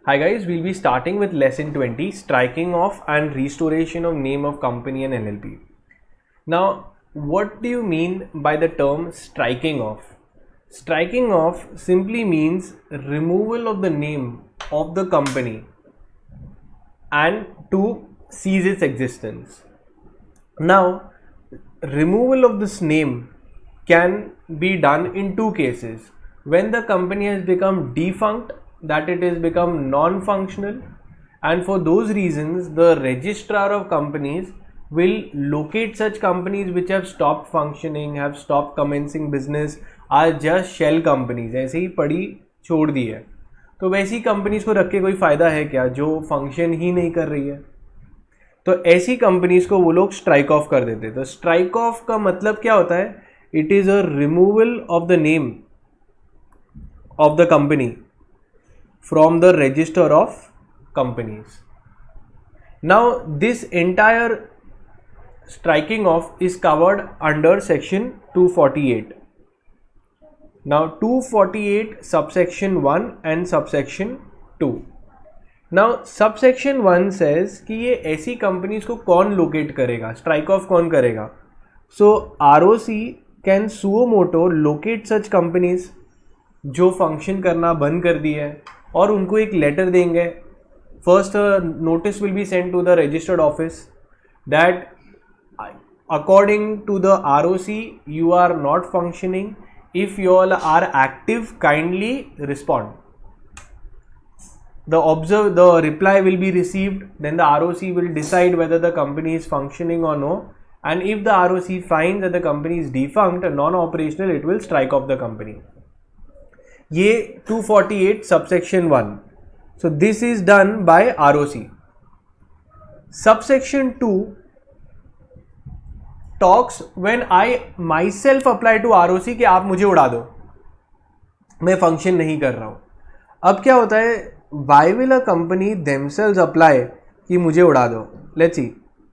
Hi guys, we'll be starting with lesson 20, striking off and restoration of name of company and LLP. Now, what do you mean by the term striking off? Striking off simply means removal of the name of the company and to cease its existence. Now, removal of this name can be done in two cases. When the company has become defunct, that it has become non-functional, and for those reasons the registrar of companies will locate such companies which have stopped functioning, have stopped commencing business, are just shell companies, ऐसे ही पड़ी छोड़ दी है. तो वैसी companies को रख के कोई फ़ायदा है क्या जो फंक्शन ही नहीं कर रही है? तो ऐसी कंपनीज को वो लोग स्ट्राइक ऑफ कर देते. तो स्ट्राइक ऑफ का मतलब क्या होता है? It is a removal of the name of the company from the register of companies. Now this entire striking off is covered under section 248. Now 248 subsection 1 and subsection 2. Now subsection 1 says कि ये ऐसी companies को कौन locate करेगा, strike off कौन करेगा? So ROC can suo moto locate such companies जो function करना बंद कर दी है और उनको एक लेटर देंगे. First notice will be send to the registered office that according to the ROC you are not functioning. If you all are active kindly respond. the reply will be received, then the ROC will decide whether the company is functioning or no, and if the ROC finds that the company is defunct and non-operational, it will strike off the company. ये 248 subsection 1. So this is done by ROC. Subsection 2 talks when I myself apply to ROC कि आप मुझे उड़ा दो, मैं function नहीं कर रहा हूं. अब क्या होता है? Why will a company themselves apply कि मुझे उड़ा दो? Let's see.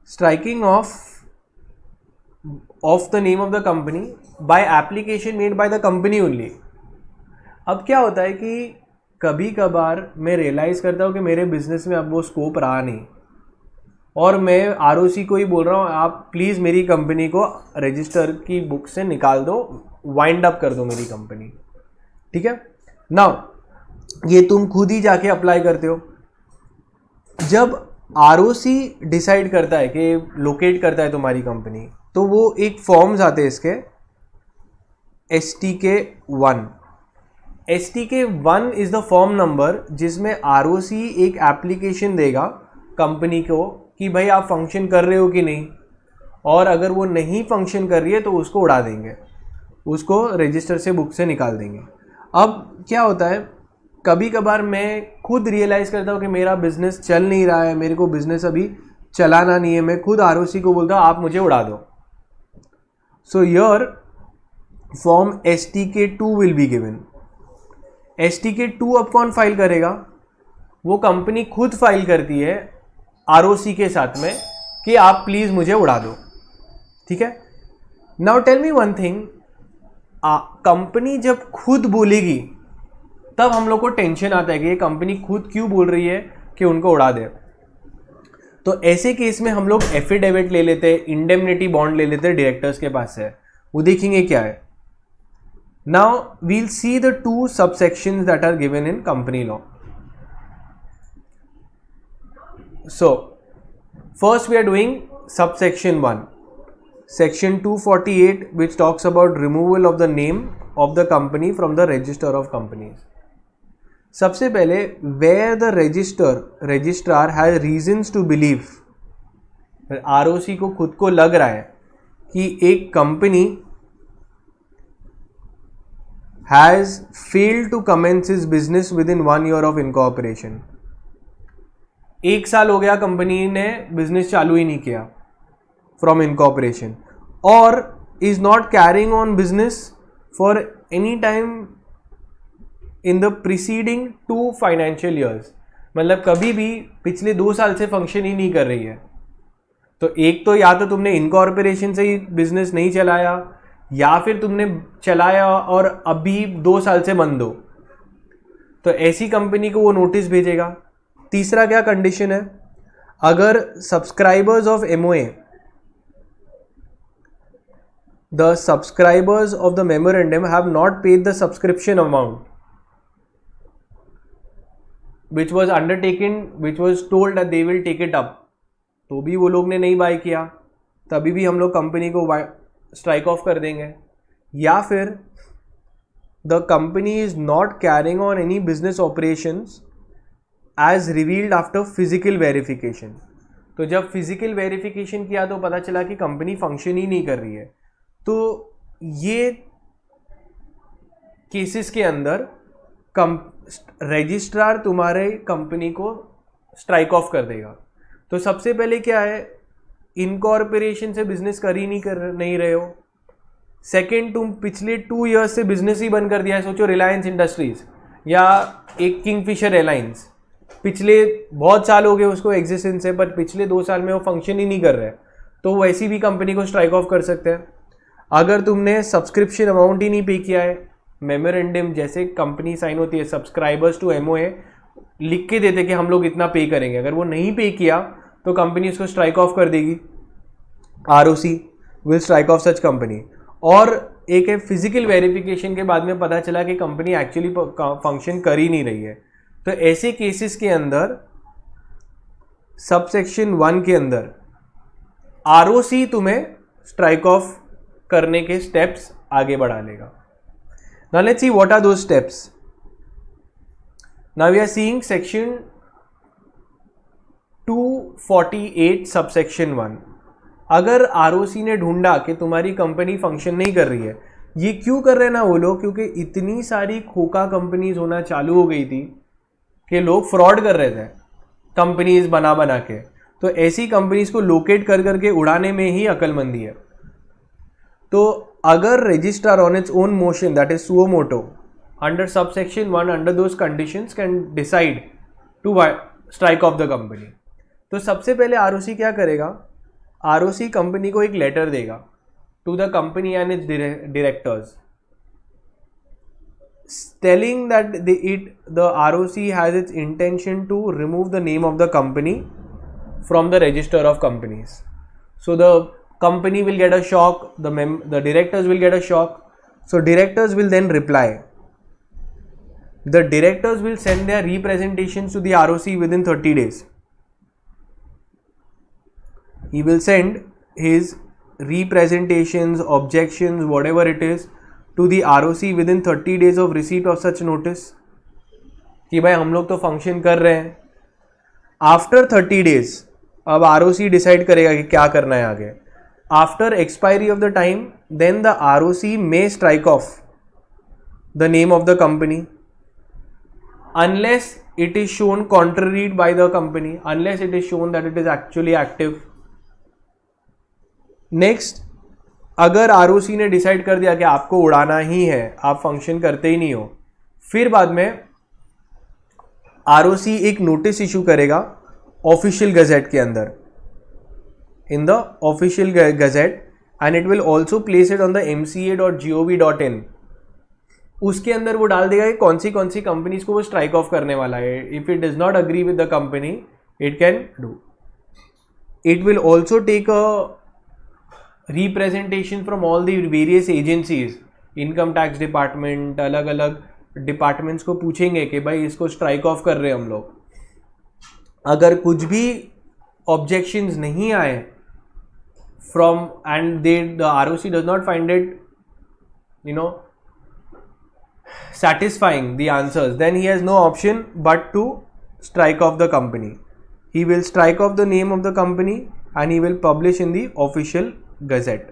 Striking off the name of the company by application made by the company only. अब क्या होता है कि कभी कभार मैं रियलाइज़ करता हूँ कि मेरे बिजनेस में अब वो स्कोप रहा नहीं और मैं ROC को ही बोल रहा हूँ आप प्लीज़ मेरी कंपनी को रजिस्टर की बुक से निकाल दो, वाइंड अप कर दो मेरी कंपनी. ठीक है. नाउ ये तुम खुद ही जाके अप्लाई करते हो. जब ROC डिसाइड करता है कि लोकेट करता है तुम्हारी कंपनी, तो वो एक फॉर्म्स आते हैं इसके STK 1. STK 1 is the form number जिसमें ROC एक एप्लीकेशन देगा कंपनी को कि भाई आप फंक्शन कर रहे हो कि नहीं, और अगर वो नहीं फंक्शन कर रही है तो उसको उड़ा देंगे, उसको रजिस्टर से बुक से निकाल देंगे. अब क्या होता है, कभी कभार मैं खुद रियलाइज़ करता हूँ कि मेरा बिजनेस चल नहीं रहा है, मेरे को बिजनेस अभी चलाना नहीं है, मैं खुद ROC को बोलता हूँ आप मुझे उड़ा दो. So your form STK 2 will be given. STK 2 अब कौन फाइल करेगा? वो कंपनी खुद फाइल करती है ROC के साथ में कि आप प्लीज़ मुझे उड़ा दो. ठीक है. Now tell me one thing, company जब खुद बोलेगी तब हम लोग को टेंशन आता है कि ये कंपनी खुद क्यों बोल रही है कि उनको उड़ा दे. तो ऐसे केस में हम लोग एफिडेविट ले लेते हैं, इंडेमनिटी बॉन्ड ले लेते हैं, डायरेक्टर्स के पास है, वो देखेंगे क्या है. Now we'll see the two subsections that are given in company law. So first we are doing subsection 1, section 248, which talks about removal of the name of the company from the register of companies. सबसे पहले where the registrar has reasons to believe, ROC को खुद को लग रहा है कि एक company has failed to commence his business within 1 year of incorporation. 1 साल हो गया कंपनी ने बिजनेस चालू ही नहीं किया फ्रॉम इनकॉर्पोरेशन, और is not carrying on business for any time in the preceding 2 financial years. मतलब कभी भी पिछले 2 साल से फंक्शन ही नहीं कर रही है. तो एक तो या तो तुमने इनकॉर्पोरेशन से ही बिजनेस नहीं चलाया, या फिर तुमने चलाया और अभी 2 साल से बंद हो. तो ऐसी कंपनी को वो नोटिस भेजेगा। तीसरा क्या कंडीशन है, अगर subscribers of MOA, the subscribers of the memorandum have not paid the subscription amount which was undertaken, which was told that they will take it up, तो भी वो लोग ने नहीं बाय किया, तभी भी हम लोग कंपनी को स्ट्राइक ऑफ कर देंगे। या फिर the company is not carrying on any business operations as revealed after physical verification, तो जब फिजिकल वेरिफिकेशन किया तो पता चला कि कंपनी फंक्शन ही नहीं कर रही है, तो ये केसेस के अंदर रजिस्ट्रार तुम्हारे कंपनी को स्ट्राइक ऑफ कर देगा। तो सबसे पहले क्या है, इनकॉर्पोरेशन से बिजनेस कर ही नहीं रहे हो। सेकंड, तुम पिछले 2 ईयर्स से बिजनेस ही बंद कर दिया है। सोचो रिलायंस इंडस्ट्रीज या एक किंगफिशर एयरलाइंस, पिछले बहुत साल हो गए उसको एग्जिस्टेंस है, पर पिछले 2 साल में वो फंक्शन ही नहीं कर रहे, तो वैसी भी कंपनी को स्ट्राइक ऑफ कर सकते हैं। अगर तुमने सब्सक्रिप्शन अमाउंट ही नहीं पे किया है, मेमोरेंडम जैसे कंपनी साइन होती है, सब्सक्राइबर्स टू MOA लिख के देते कि हम लोग इतना पे करेंगे, अगर वो नहीं पे किया तो कंपनी उसको स्ट्राइक ऑफ कर देगी। ROC will strike of such company. और एक है फिजिकल वेरिफिकेशन के बाद में पता चला कि कंपनी एक्चुअली फंक्शन कर ही नहीं रही है, तो ऐसे केसेस के अंदर सबसेक्शन 1 के अंदर ROC तुम्हें स्ट्राइक ऑफ करने के स्टेप्स आगे बढ़ा लेगा। Now let's see what are those steps. Now we are seeing section 248 subsection 1. अगर ROC ने ढूंढा कि तुम्हारी कंपनी फंक्शन नहीं कर रही है, ये क्यों कर रहे हैं ना वो लोग, क्योंकि इतनी सारी खोखा कंपनीज होना चालू हो गई थी कि लोग फ्रॉड कर रहे थे कंपनीज बना के, तो ऐसी कंपनीज को लोकेट कर करके उड़ाने में ही अक्लमंदी है। तो अगर registrar on its own motion, that is suo motu, under subsection 1 under those conditions can decide to strike off the company, तो सबसे पहले ROC क्या करेगा, ROC कंपनी को एक लेटर देगा to the company and its directors telling that the ROC has its intention to remove the name of the company from the register of companies. So the company will get a shock, the directors will get a shock, so directors will then reply. The directors will send their representations to the ROC within 30 days. He will send his representations, objections, whatever it is, to the ROC within 30 days of receipt of such notice कि भाई हम लोग तो function कर रहे हैं। After 30 days अब ROC decide करेगा कि क्या करना है आगे। After expiry of the time, then the ROC may strike off the name of the company unless it is shown contrary by the company, unless it is shown that it is actually active. Next, अगर ROC ने decide कर दिया कि आपको उड़ाना ही है, आप function करते ही नहीं हो, फिर बाद में ROC एक नोटिस इशू करेगा ऑफिशियल गजेट के अंदर, in the official gazette, and it will also place it on the mca.gov.in. उसके अंदर वो डाल देगा कि कौन सी कंपनीज को वो स्ट्राइक ऑफ करने वाला है। If it does not agree with the company it can do. It will also take a representation from all the various agencies, income tax department, अलग अलग डिपार्टमेंट्स को पूछेंगे कि भाई इसको स्ट्राइक ऑफ कर रहे हैं हम लोग। अगर कुछ भी ऑब्जेक्शंस नहीं आए from and the ROC does not find it satisfying the answers, then he has no option but to strike off the company. He will strike off the name of the company and he will publish in the official gazette,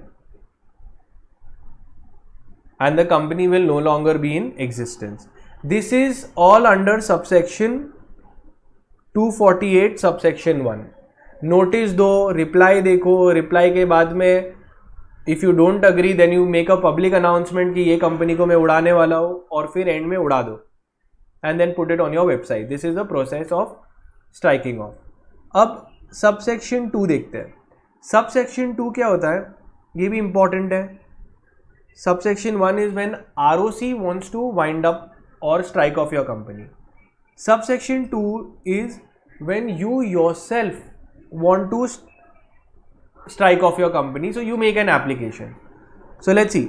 and the company will no longer be in existence. This is all under subsection 248 subsection 1. Notice दो, reply देखो, reply के बाद में if you don't agree then you make a public announcement कि ये company को मैं उड़ाने वाला हूँ, और फिर एंड में उड़ा दो and then put it on your website. This is the process of striking off. अब सबसेक्शन 2 देखते हैं। सबसेक्शन 2 क्या होता है, ये भी इंपॉर्टेंट है। Subsection 1 is when ROC wants to wind up or strike off your company. Subsection 2 is when you yourself want to strike off your company, so you make an application. So let's see,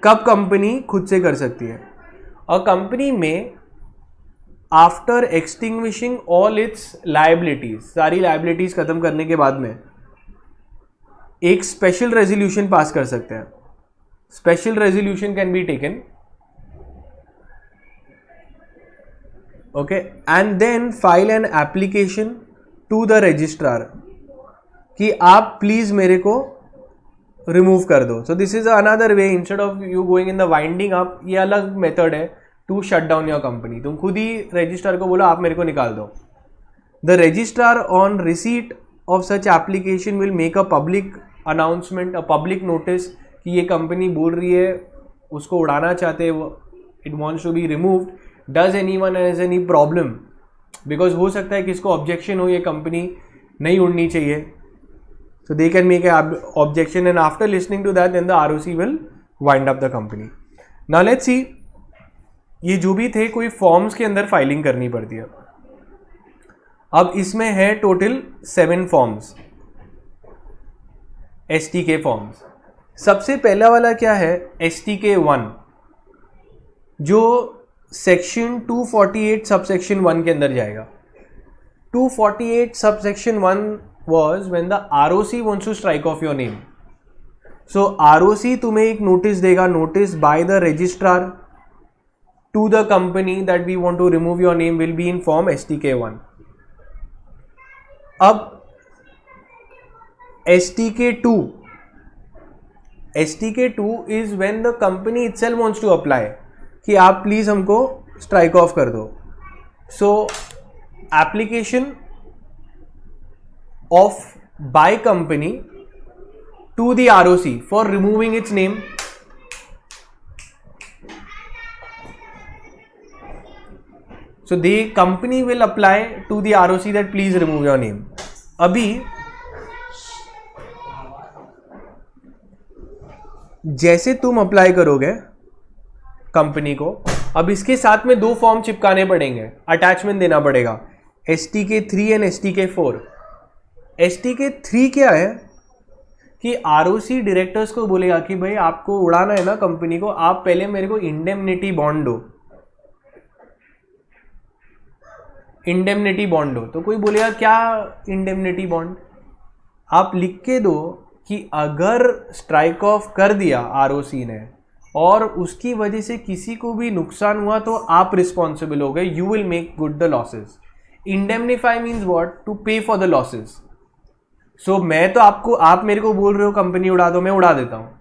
कब company खुद से कर सकती है? A company में after extinguishing all it's liabilities, सारी liabilities खत्म करने के बाद में एक स्पेशल रेजोल्यूशन पास कर सकते हैं. Special resolution can be taken, okay, and then file an application to the registrar कि आप प्लीज मेरे को रिमूव कर दो. So this is another way, instead of you going in the winding up, ये अलग मेथड है to shut down your company. तुम खुद ही रजिस्ट्रार को बोलो आप मेरे को निकाल दो. The registrar on receipt of such application will make a public announcement, a public notice कि ये कंपनी बोल रही है उसको उड़ाना चाहते हैं, it wants to be removed. Does anyone has any problem? Because हो सकता है कि इसको ऑब्जेक्शन हो, ये कंपनी नहीं उड़नी चाहिए. So they can make an objection, and after listening to that, then the ROC will wind up the company. Now let's see, ये जो भी थे कोई फॉर्म्स के अंदर फाइलिंग करनी पड़ती है. अब इसमें है टोटल 7 फॉर्म्स, STK फॉर्म्स. सबसे पहला वाला क्या है? STK 1, जो सेक्शन 248 सबसेक्शन 1 के अंदर जाएगा. 248 subsection 1 was when the ROC wants to strike off your name. So ROC तुम्हें एक नोटिस देगा, notice by the registrar to the company that we want to remove your name will be in form STK 1. अब STK 2, STK 2 is when the company itself wants to apply कि आप please हमको strike off कर दो. So application of by company to the ROC for removing its name. So the company will apply to the ROC that please remove your name. अभी जैसे तुम apply करोगे company को, अब इसके साथ में 2 फॉर्म चिपकाने पड़ेंगे, अटैचमेंट देना पड़ेगा, STK 3 एंड STK 4. STK 3 क्या है कि ROC डायरेक्टर्स को बोलेगा कि भाई आपको उड़ाना है ना कंपनी को, आप पहले मेरे को इंडेमनिटी बॉन्ड दो. इंडेमनिटी बॉन्ड दो. तो कोई बोलेगा क्या इंडेमनिटी बॉन्ड? आप लिख के दो कि अगर स्ट्राइक ऑफ कर दिया ROC ने और उसकी वजह से किसी को भी नुकसान हुआ तो आप रिस्पॉन्सिबल हो गए, you will make good the losses. Indemnify means what? To pay for the losses. So मैं तो आपको, आप मेरे को बोल रहे हो कंपनी उड़ा दो, मैं उड़ा देता हूँ,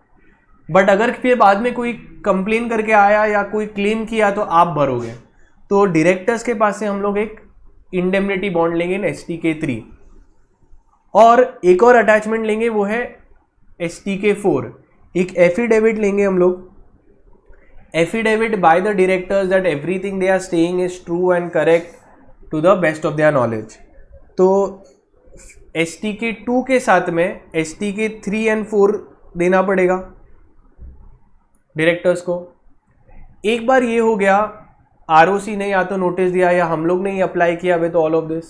बट अगर फिर बाद में कोई कंप्लेन करके आया या कोई क्लेम किया तो आप भरोगे. तो डायरेक्टर्स के पास से हम लोग एक इंडेमनिटी बॉन्ड लेंगे इन STK 3, और एक और अटैचमेंट लेंगे वो है STK 4. एक एफिडेविट लेंगे हम लोग, affidavit by the directors that everything they are saying is true and correct to the best of their knowledge. तो STK 2 के साथ में STK 3 एंड 4 देना पड़ेगा डायरेक्टर्स को. एक बार ये हो गया, ROC ने या तो नोटिस दिया या हम लोग ने ही अप्लाई किया with all of this.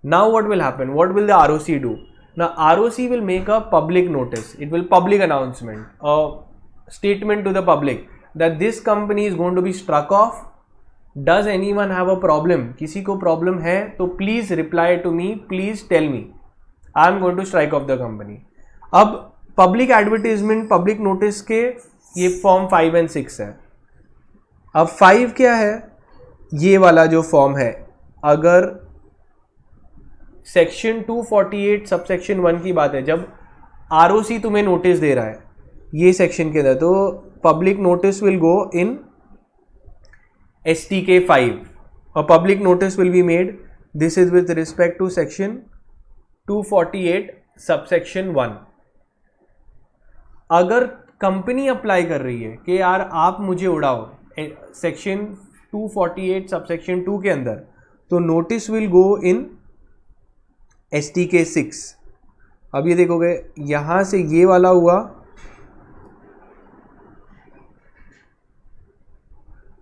Now what will happen? What will the ROC do? Now ROC will make a public notice, it will public announcement, a statement to the public that this company is going to be struck off. Does anyone have a problem? किसी को problem है तो please reply to me, please tell me, I am going to strike off the company. अब public advertisement, public notice के ये form 5 and 6 है. अब 5 क्या है? ये वाला जो फॉर्म है, अगर सेक्शन 248 सबसेक्शन 1 की बात है, जब ROC तुम्हें नोटिस दे रहा है ये सेक्शन के अंदर, तो public notice will go in STK 5. A public notice will be made. This is with respect to section 248 subsection 1. अगर कंपनी अप्लाई कर रही है कि यार आप मुझे उड़ाओ सेक्शन 248 सबसेक्शन 2 के अंदर, तो notice will go in STK 6. अब ये देखोगे यहां से ये वाला हुआ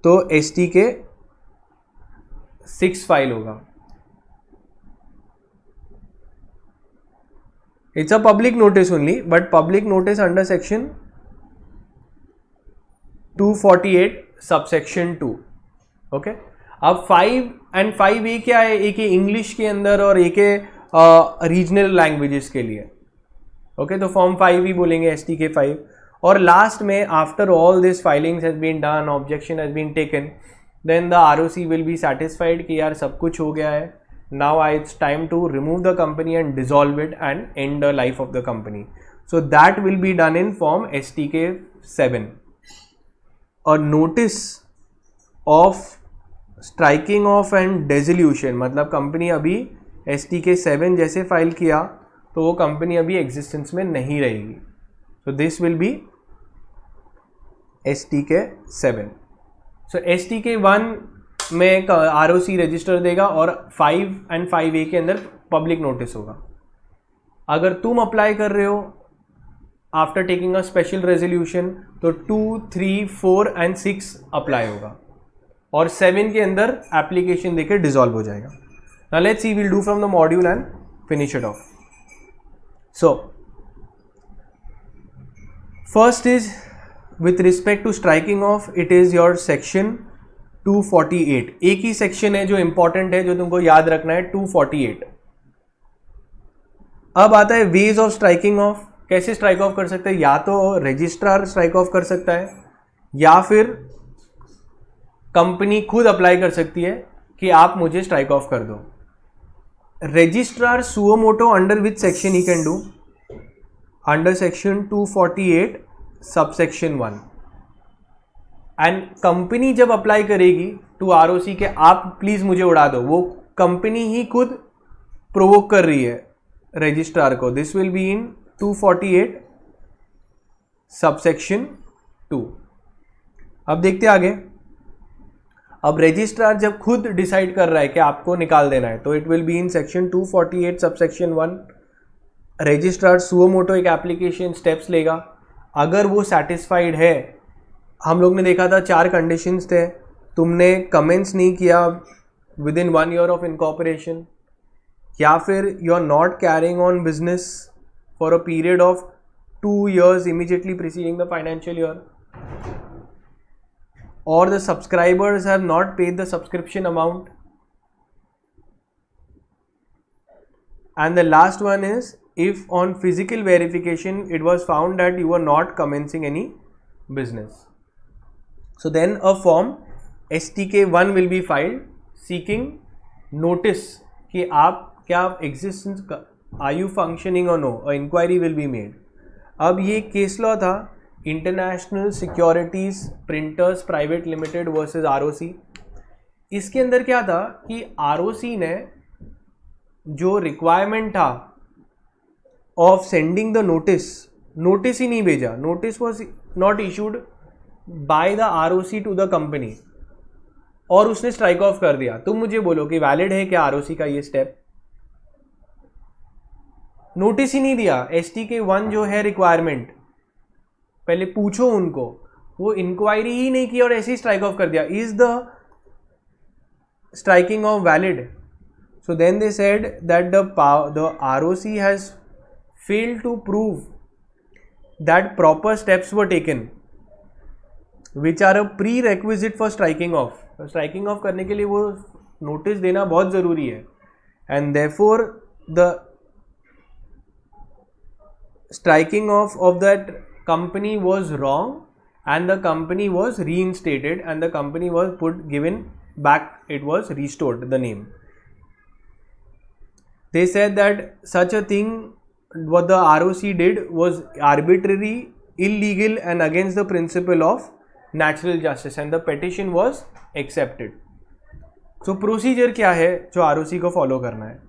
तो STK 6 फाइल होगा. It's a public notice only, but public notice under section 248 subsection 2. Okay. अब 5 and 5A क्या है? एक है इंग्लिश के अंदर और एक है रीजनल लैंग्वेजेस के लिए. ओके, तो फॉर्म 5 ही बोलेंगे, STK 5. और लास्ट में after all this filings has been done, objection has been taken, then the ROC will be satisfied कि यार सब कुछ हो गया है. Now it's time to remove the company and dissolve it and end the life of the company. So that will be done in form STK 7. A notice of striking off and dissolution, मतलब company अभी STK 7 जैसे file किया तो वो company अभी existence में नहीं रहेगी. So this will be STK 7. So STK 1 में ROC रजिस्टर देगा और 5 and 5A के अंदर पब्लिक नोटिस होगा. अगर तुम अप्लाई कर रहे हो after taking a special resolution तो 2, 3, 4 and 6 अप्लाई होगा और 7 के अंदर एप्लीकेशन देके डिसॉल्व हो जाएगा. Now let's see, will do from the module and finish it off. So first is with respect to striking off, it is your section 248. एक ही section है जो इंपॉर्टेंट है, जो तुमको याद रखना है, 248. अब आता है वेज ऑफ स्ट्राइकिंग ऑफ. कैसे स्ट्राइक ऑफ कर सकते हैं? या तो रजिस्ट्रार स्ट्राइक ऑफ कर सकता है या फिर कंपनी खुद अप्लाई कर सकती है कि आप मुझे स्ट्राइक ऑफ कर दो. Registrar suo motu under which section he can do? Under section 248 subsection 1. And company जब अप्लाई करेगी टू ROC के आप प्लीज मुझे उड़ा दो, वो कंपनी ही खुद प्रोवोक कर रही है रजिस्ट्रार को. This will be in 248 subsection 2. अब देखते आगे. अब रजिस्ट्रार जब खुद डिसाइड कर रहा है कि आपको निकाल देना है तो it will be in section 248 subsection 1. Registrar suo motu एक एप्लीकेशन स्टेप्स लेगा. अगर वो सेटिस्फाइड है, हम लोग ने देखा था 4 कंडीशंस थे. तुमने कमेंट्स नहीं किया within 1 year of incorporation, या फिर you are not carrying on business for a period of 2 years immediately preceding the financial year, or the subscribers have not paid the subscription amount. And the last one is, if on physical verification it was found that you were not commencing any business. So then a form STK 1 will be filed seeking notice कि आप क्या existence, are you functioning or no? A inquiry will be made. अब ये case law था international securities printers private limited versus ROC. इसके अंदर क्या था कि ROC ने जो रिक्वायरमेंट था ऑफ सेंडिंग द नोटिस ही नहीं भेजा. Notice was not issued by the ROC to the company और उसने स्ट्राइक ऑफ कर दिया. तुम मुझे बोलो कि वैलिड है क्या ROC का ये स्टेप? नोटिस ही नहीं दिया. STK 1 जो है रिक्वायरमेंट, पहले पूछो उनको, वो इंक्वायरी ही नहीं की और ऐसे ही स्ट्राइक ऑफ कर दिया. Is the striking off valid? So then they said that the ROC has failed to prove that proper steps were taken which are a prerequisite for striking off. Striking off करने के लिए वो notice देना बहुत जरूरी है. And therefore the striking off of that company was wrong and the company was reinstated and the company was given back, it was restored the name. They said that such a thing, what the ROC did was arbitrary, illegal and against the principle of natural justice and the petition was accepted. So procedure क्या है जो ROC को follow करना है?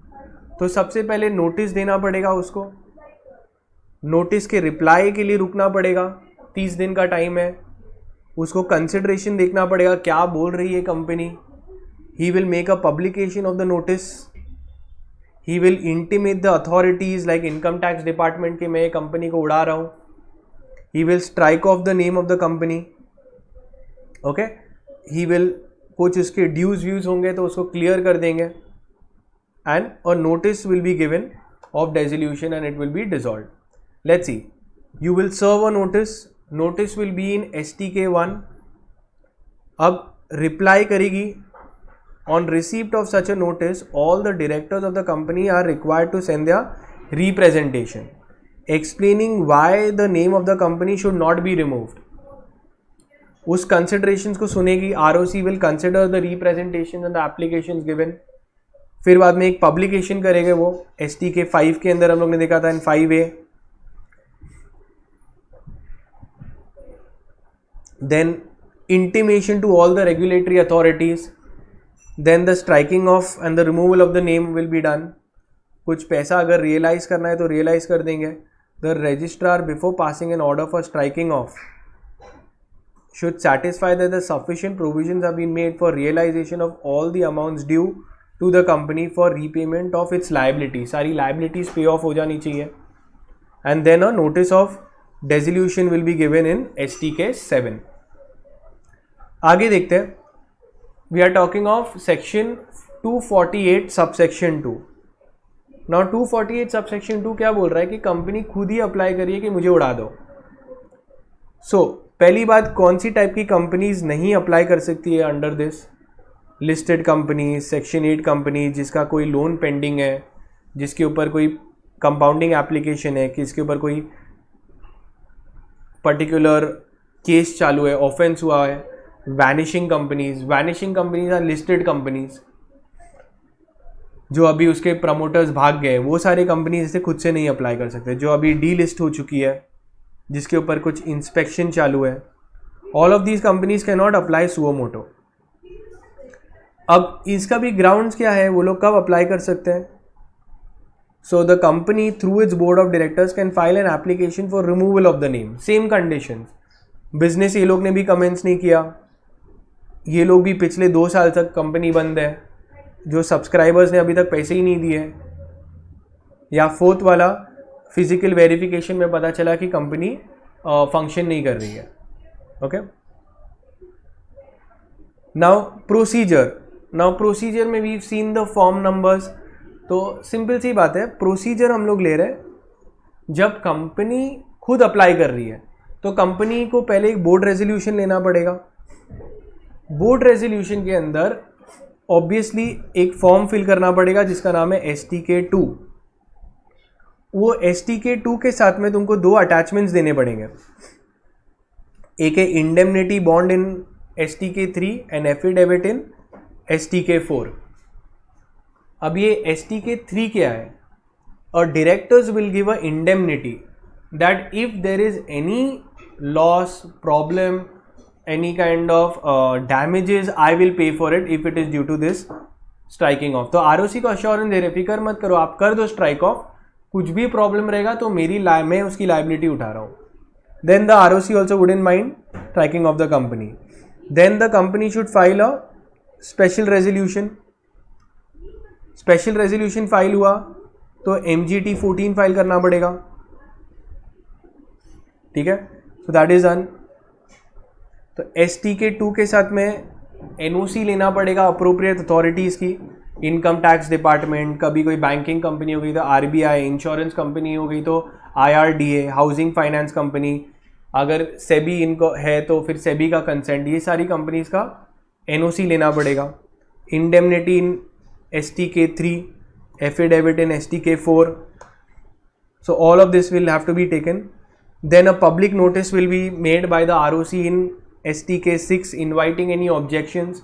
तो सबसे पहले notice देना पड़ेगा उसको. नोटिस के रिप्लाई के लिए रुकना पड़ेगा, 30 दिन का टाइम है. उसको कंसिडरेशन देखना पड़ेगा क्या बोल रही है company. He will make a publication of the notice. He will intimate the authorities like income tax department के मैं कंपनी को उड़ा रहा हूँ. He will strike off the name of the company. Okay, he will कुछ उसके dues views होंगे तो उसको क्लियर कर देंगे, and a notice will be given of dissolution and it will be dissolved. Let's see, you will serve a notice, notice will be in STK1. अब reply करेगी, on receipt of such a notice all the directors of the company are required to send their representation explaining why the name of the company should not be removed. उस considerations को सुनेगी, ROC will consider the representation and the applications given. फिर बाद में एक publication करेंगे वो STK 5 के अंदर हम लोग ने देखा था, इन 5A. then intimation to all the regulatory authorities, then the striking off and the removal of the name will be done. कुछ पैसा अगर रियलाइज करना है तो रियलाइज कर देंगे. The registrar before passing an order for striking off should satisfy that the sufficient provisions have been made for realization of all the amounts due to the company for repayment of its liabilities. सारी liabilities pay off हो जानी चाहिए. And then a notice of dissolution will be given in STK 7. आगे देखते हैं. We are talking of section 248 subsection 2. Now 248 subsection 2 क्या बोल रहा है कि कंपनी खुद ही अप्लाई करिए कि मुझे उड़ा दो. सो पहली बात, कौन सी टाइप की कंपनीज नहीं अप्लाई कर सकती है under this? Listed company, section 8 company जिसका कोई लोन पेंडिंग है, जिसके ऊपर कोई कंपाउंडिंग एप्लीकेशन है, जिसके ऊपर कोई पर्टिकुलर केस चालू है, ऑफेंस हुआ है. Vanishing companies are listed companies. जो अभी उसके प्रमोटर्स भाग गए, वो सारे कंपनीज इसे खुद से नहीं अप्लाई कर सकते. जो अभी डी लिस्ट हो चुकी है, जिसके ऊपर कुछ इंस्पेक्शन चालू है, all of these companies can not apply suo motu. अब इसका भी ग्राउंड्स क्या है, वो लोग कब अप्लाई कर सकते हैं? सो the company through it's board of directors can file an application for removal of the name. Same conditions. Business ये लोग ने भी कमेंट्स नहीं किया, ये लोग भी पिछले 2 साल तक कंपनी बंद है, जो सब्सक्राइबर्स ने अभी तक पैसे ही नहीं दिए. या फोर्थ वाला, फिजिकल वेरिफिकेशन में पता चला कि कंपनी फंक्शन नहीं कर रही है. ओके, नाउ प्रोसीजर में we seen the form numbers. तो सिंपल सी बात है, प्रोसीजर हम लोग ले रहे हैं. जब कंपनी खुद अप्लाई कर रही है तो कंपनी को पहले एक बोर्ड रेजोल्यूशन लेना पड़ेगा. बोर्ड रेजोल्यूशन के अंदर ऑब्वियसली एक फॉर्म फिल करना पड़ेगा जिसका नाम है STK 2. वो STK 2 के साथ में तुमको 2 अटैचमेंट्स देने पड़ेंगे. एक है indemnity bond in STK 3 and affidavit in STK 4. अब ये STK 3 क्या है? और directors will give a indemnity that if there is any loss, problem, any kind of damages I will pay for it if it is due to this striking off. तो ROC को assurance दे रहे, फिक्र मत करो, आप कर दो strike off, कुछ भी प्रॉब्लम रहेगा तो मैं उसकी लाइबिलिटी उठा रहा हूँ. Then the ROC also wouldn't mind striking off the company. Then the company should file a special resolution. Special resolution file हुआ तो MGT 14 फाइल करना पड़ेगा. ठीक है, सो दैट इज डन. तो STK 2 के साथ में NOC लेना पड़ेगा अप्रोप्रिएट अथॉरिटीज़ की. इनकम टैक्स डिपार्टमेंट, कभी कोई बैंकिंग कंपनी हो गई तो RBI, इंश्योरेंस कंपनी हो गई तो IRDA, हाउसिंग फाइनेंस कंपनी, अगर सेबी इनको है तो फिर सेबी का कंसेंट, ये सारी कंपनीज का NOC लेना पड़ेगा. Indemnity in STK 3, affidavit in STK 4. So all of this will have to be taken. Then a public notice will be made by the ROC in STK 6 inviting any objections.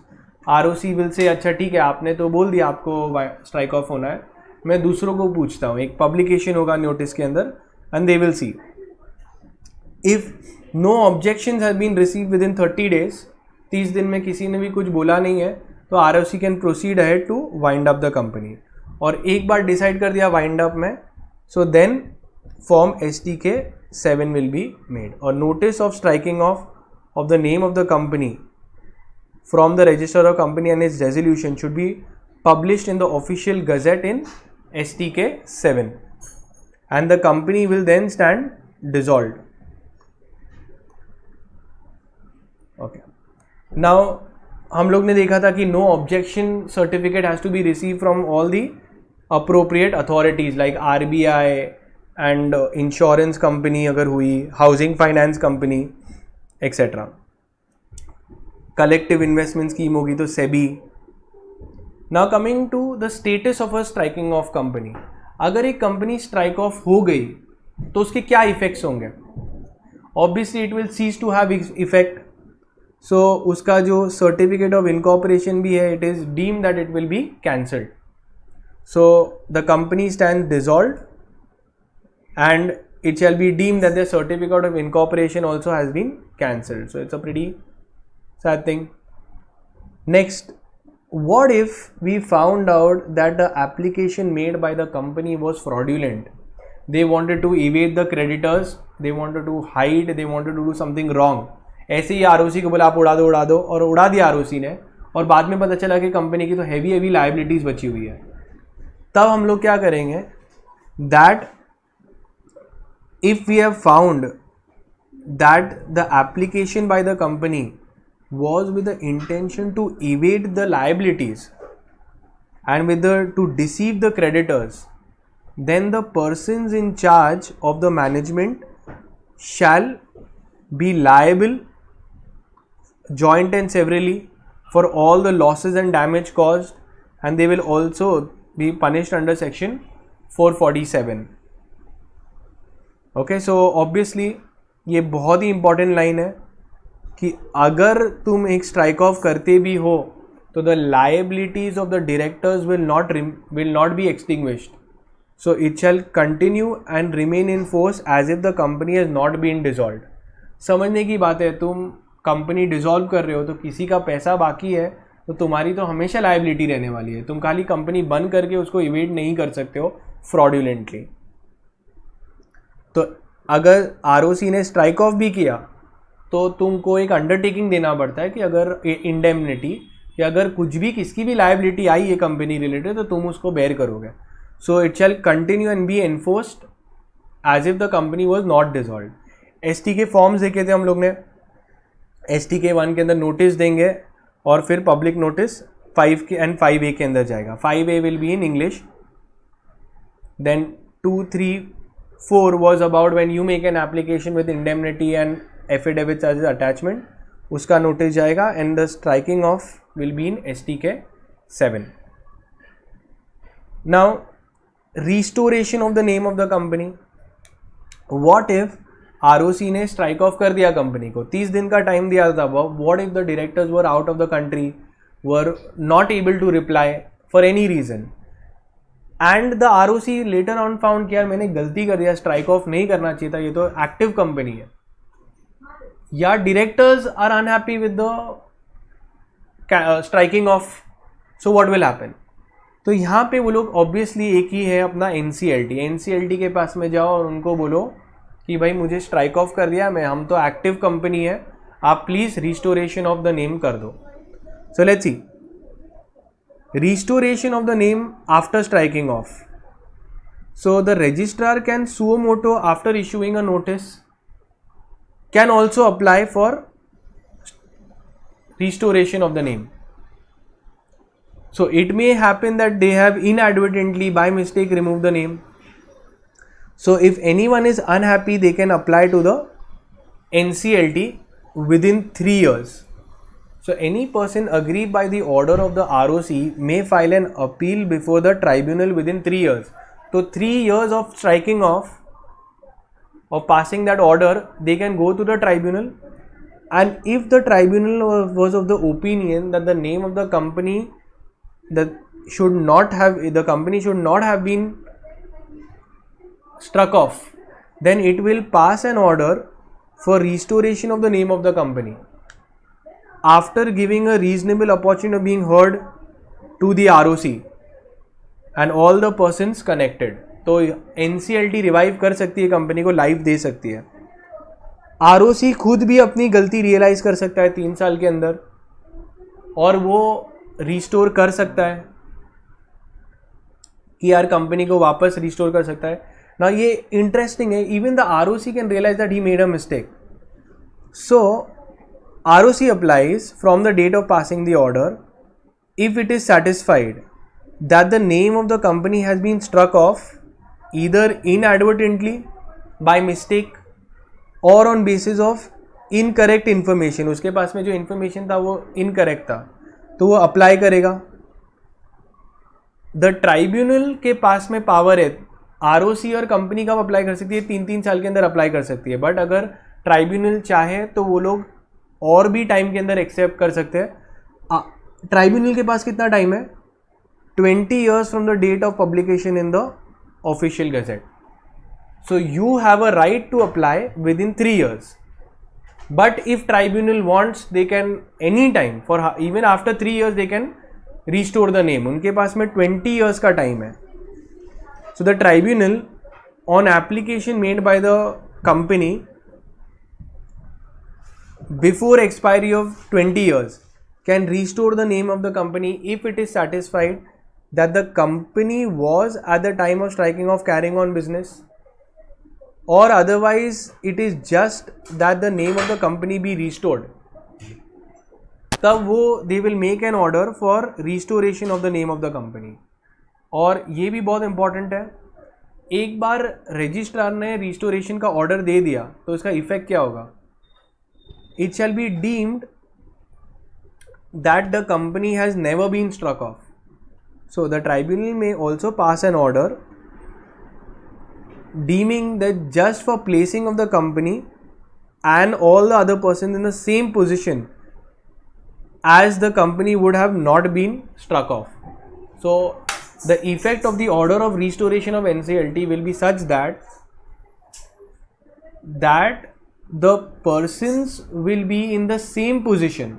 ROC will say अच्छा ठीक है, आपने तो बोल दिया आपको strike off होना है, मैं दूसरों को पूछता हूँ. एक पब्लिकेशन होगा नोटिस के अंदर and they will see. If no objections have been received within 30 days, 30 दिन में किसी ने भी कुछ बोला नहीं है, तो ROC can proceed ahead to wind up the company. और एक बार डिसाइड कर दिया वाइंड अप में, so then form STK 7 will be made. Or notice of striking off of the name of the company from the register of company and its resolution should be published in the official gazette in STK 7 and the company will then stand dissolved. Okay. Now हम लोग ने देखा था कि no objection certificate has to be receive from all the appropriate authorities like RBI and insurance company अगर हुई, housing finance company etcetera. Collective investment scheme होगी तो SEBI. Now coming to the status of a striking off company, अगर एक company strike off हो गई तो उसके क्या इफेक्ट्स होंगे? Obviously it will cease to have effect, so उसका जो सर्टिफिकेट ऑफ इनकॉर्पोरेशन भी है, it is deemed that it will be cancelled, so the company stand dissolved and it shall be deemed that the certificate of incorporation also has been cancelled. So it's a pretty sad thing. Next, what if we found out that the application made by the company was fraudulent? They wanted to evade the creditors, they wanted to hide, they wanted to do something wrong. ऐसे ही ROC को बोला आप उड़ा दो और उड़ा दिया ROC ने, और बाद में पता चला कि कंपनी की तो हैवी लाइबिलिटीज बची हुई है। तब हम लोग क्या करेंगे? That if we have found that the application by the company was with the intention to evade the liabilities and to deceive the creditors, then the persons in charge of the management shall be liable joint and severally for all the losses and damage caused, and they will also be punished under section 447. Okay, so obviously ये बहुत ही important line है कि अगर तुम एक strike off करते भी हो तो the liabilities of the directors will not be extinguished, so it shall continue and remain in force as if the company has not been dissolved. समझने की बात है, तुम कंपनी डिसॉल्व कर रहे हो तो किसी का पैसा बाकी है तो तुम्हारी तो हमेशा लायबिलिटी रहने वाली है, तुम खाली कंपनी बंद करके उसको इवेड नहीं कर सकते हो फ्रॉड्यूलेंटली। तो अगर ROC ने स्ट्राइक ऑफ भी किया तो तुमको एक अंडरटेकिंग देना पड़ता है कि अगर इंडेमनिटी या अगर कुछ भी किसकी भी लायबिलिटी आई है कंपनी रिलेटेड तो तुम उसको बेयर करोगे। So it shall continue and be enforced as if the company was not dissolved. STK forms देखे थे हम लोग ने, STK 1 के अंदर नोटिस देंगे और फिर पब्लिक नोटिस 5 के एंड 5A के अंदर जाएगा। 5A will be in English, then 2, 3, 4 was about when you make an application with indemnity and affidavits as attachment, उसका नोटिस जाएगा, and the striking off will be in STK 7. Now, restoration of the name of the company. What if ROC ने strike off कर दिया company को, 30 दिन का time दिया था, what if the directors were out of the country, were not able to reply for any reason, and the ROC later on found कि यार मैंने गलती कर दिया, स्ट्राइक ऑफ नहीं करना चाहिए था, ये तो एक्टिव कंपनी है, या directors are unhappy with the striking off, so what will happen? तो यहाँ पे वो लोग ऑब्वियसली एक ही है अपना NCLT के पास में जाओ और उनको बोलो कि भाई मुझे स्ट्राइक ऑफ कर दिया, हम तो एक्टिव कंपनी है, आप please restoration of the name कर दो। So let's see, restoration of the name after striking off. So the registrar can suo motu after issuing a notice, can also apply for restoration of the name. So it may happen that they have inadvertently by mistake removed the name. So if anyone is unhappy, they can apply to the NCLT within 3 years. So any person aggrieved by the order of the ROC may file an appeal before the tribunal within 3 years. So 3 years of striking off or passing that order, they can go to the tribunal, and if the tribunal was of the opinion that the name of the company the company should not have been struck off, then it will pass an order for restoration of the name of the company, after giving a reasonable opportunity of being heard to the ROC and all the persons connected. तो NCLT revive कर सकती है, company को life दे सकती है। ROC खुद भी अपनी गलती रियलाइज कर सकता है 3 साल के अंदर और वो रिस्टोर कर सकता है कि यार कंपनी को वापस रिस्टोर कर सकता है ना। ये इंटरेस्टिंग है, even the ROC can realise that he made a mistake. So ROC applies from the date of passing the order if it is satisfied that the name of the company has been struck off either inadvertently, by mistake, or on basis of incorrect information. उसके पास में जो information था वो incorrect था, तो वो apply करेगा. The tribunal के पास में पावर है, ROC और कंपनी कब अप्लाई कर सकती है, 3 साल के अंदर अप्लाई कर सकती है. बट अगर ट्राइब्यूनल चाहे तो वो लोग और भी टाइम के अंदर एक्सेप्ट कर सकते हैं. ट्राइब्यूनल के पास कितना टाइम है, 20 years from the date of publication in the official gazette. So you have a right to apply within 3 years. But if tribunal wants they can any time, for even after 3 years they can restore the name. उनके पास में 20 years का time है. So the tribunal on application made by the company before expiry of 20 years can restore the name of the company if it is satisfied that the company was at the time of striking off carrying on business, or otherwise it is just that the name of the company be restored. तब वो they will make an order for restoration of the name of the company. और ये भी बहुत important है, एक बार registrar ने restoration का ऑर्डर दे दिया तो इसका इफेक्ट क्या होगा. It shall be deemed that the company has never been struck off. So the tribunal may also pass an order deeming that just for placing of the company and all the other persons in the same position as the company would have not been struck off. So the effect of the order of restoration of NCLT will be such that the persons will be in the same position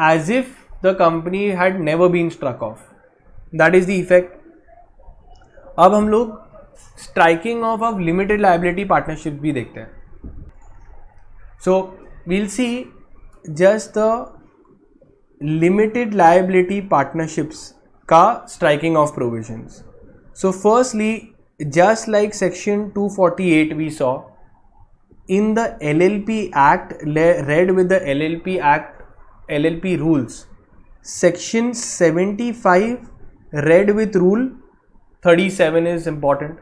as if the company had never been struck off. That is the effect. अब हम लोग striking off limited liability partnership भी देखते हैं. सो we'll see just the limited liability partnerships का striking off provisions. So firstly, just like section 248 we saw, in the LLP Act, read with the LLP Act, LLP rules, section 75 read with rule 37 is important.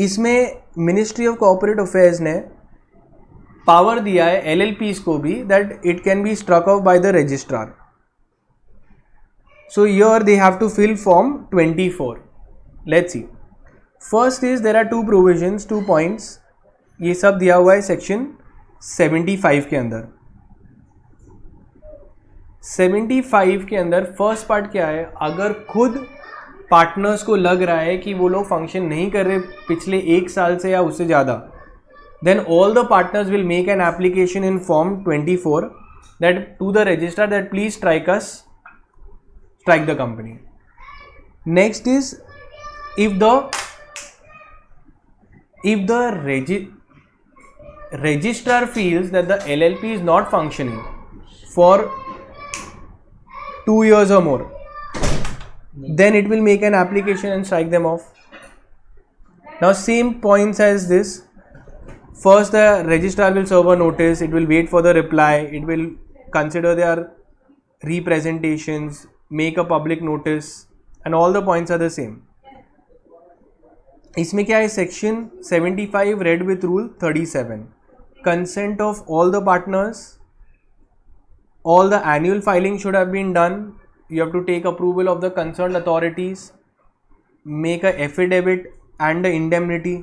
इसमें ministry of corporate affairs ने power दिया है LLPs को भी that it can be struck off by the registrar. So here they have to fill form 24. Let's see. First is there are two provisions, 2 points. ये सब दिया हुआ है सेक्शन 75 के अंदर. 75 के अंदर फर्स्ट पार्ट क्या है, अगर खुद पार्टनर्स को लग रहा है कि वो लोग फंक्शन नहीं कर रहे पिछले 1 साल से या उससे ज़्यादा, then all the partners will make an application in form 24 that to the registrar that please strike the company. Next is if the registrar feels that the LLP is not functioning for 2 years or more, then it will make an application and strike them off. Now same points as this. First the registrar will serve a notice, it will wait for the reply, it will consider their representations, make a public notice, and all the points are the same. इसमें क्या है, section 75 read with rule 37, consent of all the partners, all the annual filing should have been done, you have to take approval of the concerned authorities, make a affidavit and the indemnity,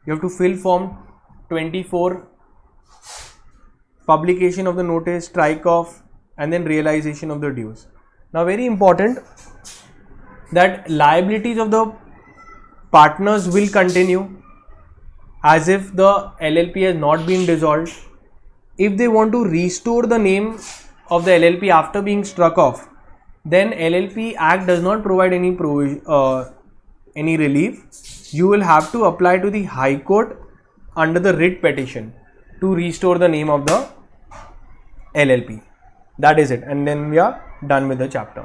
you have to fill form 24, publication of the notice, strike off, and then realization of the dues. Now very important that liabilities of the partners will continue as if the LLP has not been dissolved. If they want to restore the name of the LLP after being struck off, then LLP Act does not provide any any relief. You will have to apply to the High Court under the writ petition to restore the name of the LLP. That is it, and then we are done with the chapter.